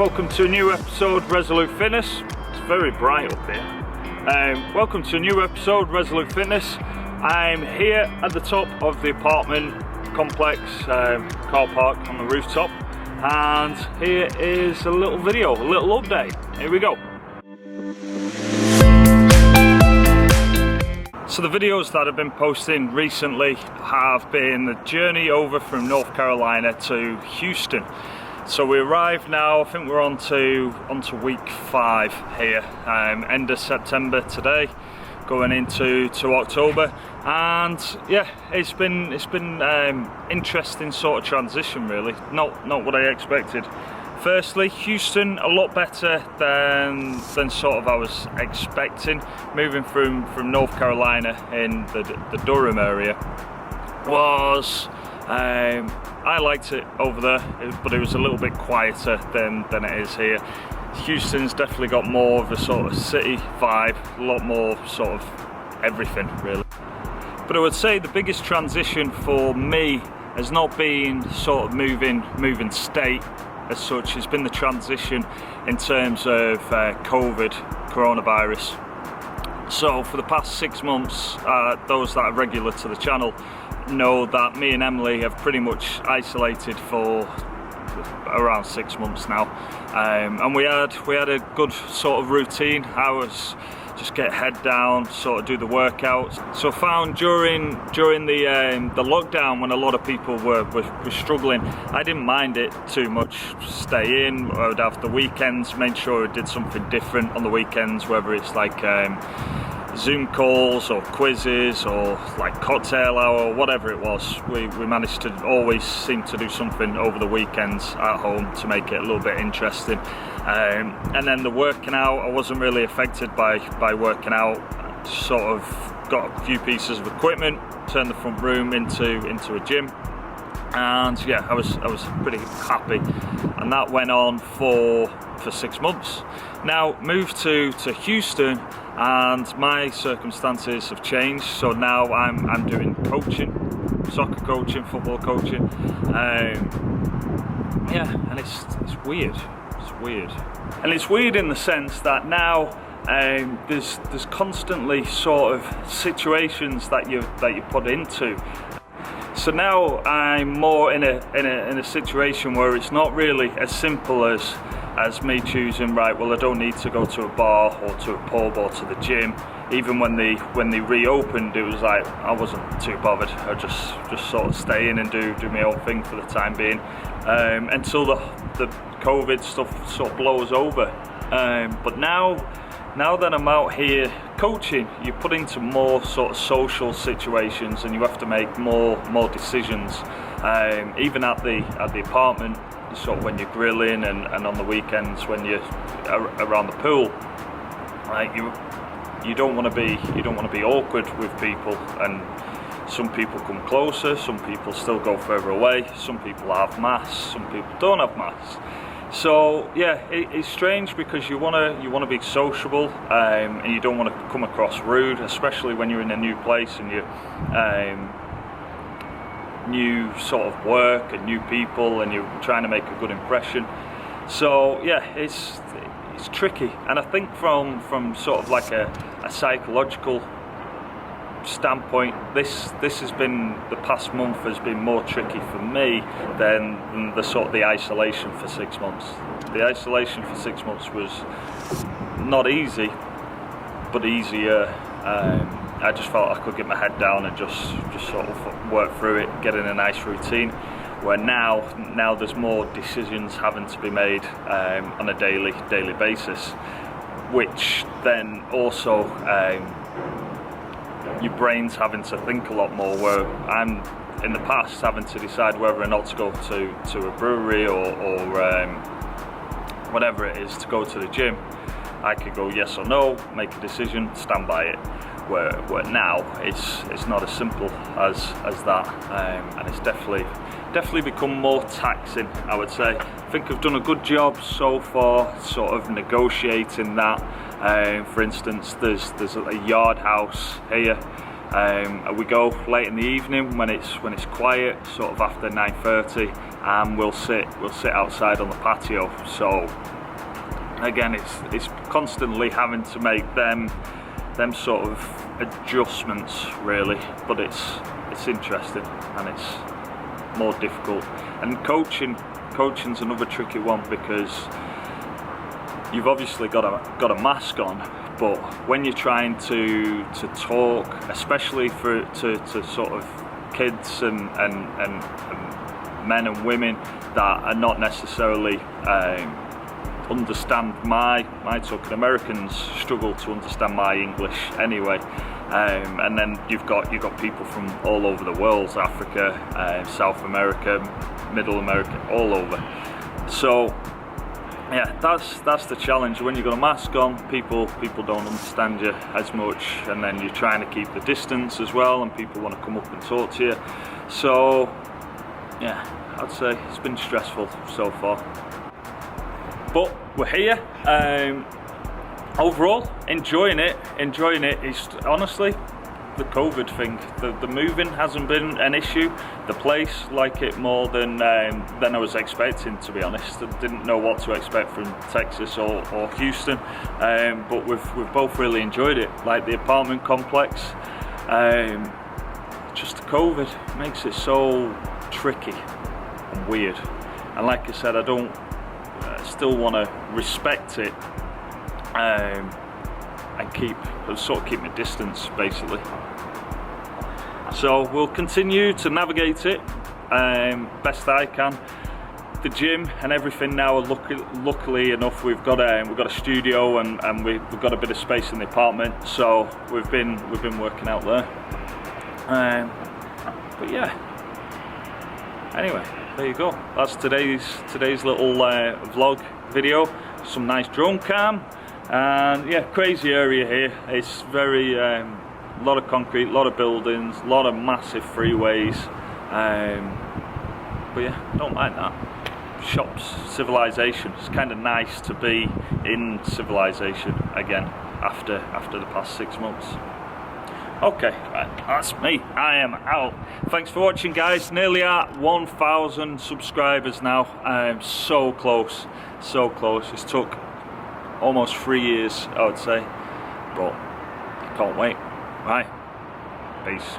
welcome to a new episode Resolute Fitness. It's very bright up here. Welcome to a new episode Resolute Fitness. I'm here at the top of the apartment complex, car park on the rooftop, and here is a little video, a little update. Here we go. So the videos that I've been posting recently have been the journey over from North Carolina to Houston. So we arrived now, I think we're on to week 5 here, end of September today, going into October, and yeah, it's been interesting sort of transition really, not what I expected. Firstly, Houston a lot better than sort of I was expecting. Moving from North Carolina in the Durham area was I liked it over there, but it was a little bit quieter than it is here. Houston's definitely got more of a sort of city vibe, a lot more sort of everything really. But I would say the biggest transition for me has not been sort of moving state as such. It's been the transition in terms of coronavirus. So for the past 6 months, those that are regular to the channel know that me and Emily have pretty much isolated for around 6 months now, and we had a good sort of routine. I was just get head down, sort of do the workouts. So I found during the lockdown, when a lot of people were struggling, I didn't mind it too much. Stay in. I would have the weekends, make sure I did something different on the weekends, whether it's like Zoom calls or quizzes or like cocktail hour, whatever it was. We managed to always seem to do something over the weekends at home to make it a little bit interesting. And then the working out, I wasn't really affected by working out. Sort of got a few pieces of equipment, turned the front room into a gym, and yeah, I was pretty happy. And that went on for 6 months. Now moved to Houston, and my circumstances have changed. So now I'm doing coaching, soccer coaching, football coaching. Yeah, and it's weird. It's weird, and it's weird in the sense that now there's constantly sort of situations that you put into. So now I'm more in a situation where it's not really as simple as me choosing, right, well I don't need to go to a bar or to a pub or to the gym. Even when they reopened, it was like I wasn't too bothered. I just sort of stay in and do my own thing for the time being, until the COVID stuff sort of blows over. But now that I'm out here coaching, you're put into more sort of social situations, and you have to make more decisions. Even at the apartment, sort of when you're grilling, and on the weekends when you're around the pool, like you don't want to be awkward with people, and some people come closer, some people still go further away, some people have masks, some people don't have masks. So yeah, it's strange because you want to be sociable, and you don't want to come across rude, especially when you're in a new place and you're new sort of work and new people, and you're trying to make a good impression. So yeah, it's tricky, and I think from sort of like a psychological standpoint, this has been, the past month has been more tricky for me than the sort of the isolation for 6 months. The isolation for 6 months was not easy, but easier. I just felt I could get my head down and just sort of work through it, get in a nice routine. Where now there's more decisions having to be made on a daily basis, which then also your brain's having to think a lot more. Where I'm in the past having to decide whether or not to go to a brewery or whatever it is, to go to the gym, I could go yes or no, make a decision, stand by it. Where now it's not as simple as that, and it's definitely become more taxing, I would say. I think I've done a good job so far, sort of negotiating that. For instance, there's a yard house here. We go late in the evening when it's quiet, sort of after 9:30. and we'll sit outside on the patio. So again, it's constantly having to make them sort of adjustments really, but it's interesting and it's more difficult. And coaching's another tricky one, because you've obviously got a mask on, but when you're trying to talk, especially to sort of kids and men and women that are not necessarily understand my talking. Americans struggle to understand my English anyway, and then you've got people from all over the world, Africa, South America, Middle America, all over. So yeah, that's the challenge. When you've got a mask on, people don't understand you as much, and then you're trying to keep the distance as well, and people want to come up and talk to you. So yeah, I'd say it's been stressful so far, but we're here. Overall, enjoying it. It's honestly the COVID thing. The moving hasn't been an issue. The place like it more than I was expecting, to be honest. I didn't know what to expect from Texas or Houston, but we've both really enjoyed it. Like the apartment complex, just the COVID makes it so tricky and weird. And like I said, I still want to respect it, and keep my distance basically. So we'll continue to navigate it best I can. The gym and everything now are luckily enough, we've got a studio and we've got a bit of space in the apartment, so we've been working out there. But yeah, anyway, there you go. That's today's little vlog video. Some nice drone cam, and yeah, crazy area here. It's very a lot of concrete, a lot of buildings, a lot of massive freeways. But yeah, don't mind that. Shops, civilization. It's kind of nice to be in civilization again after the past 6 months. Okay, right, that's me. I am out. Thanks for watching, guys. Nearly at 1,000 subscribers now. I'm so close, so close. It's took almost 3 years, I would say, but can't wait. Right, peace.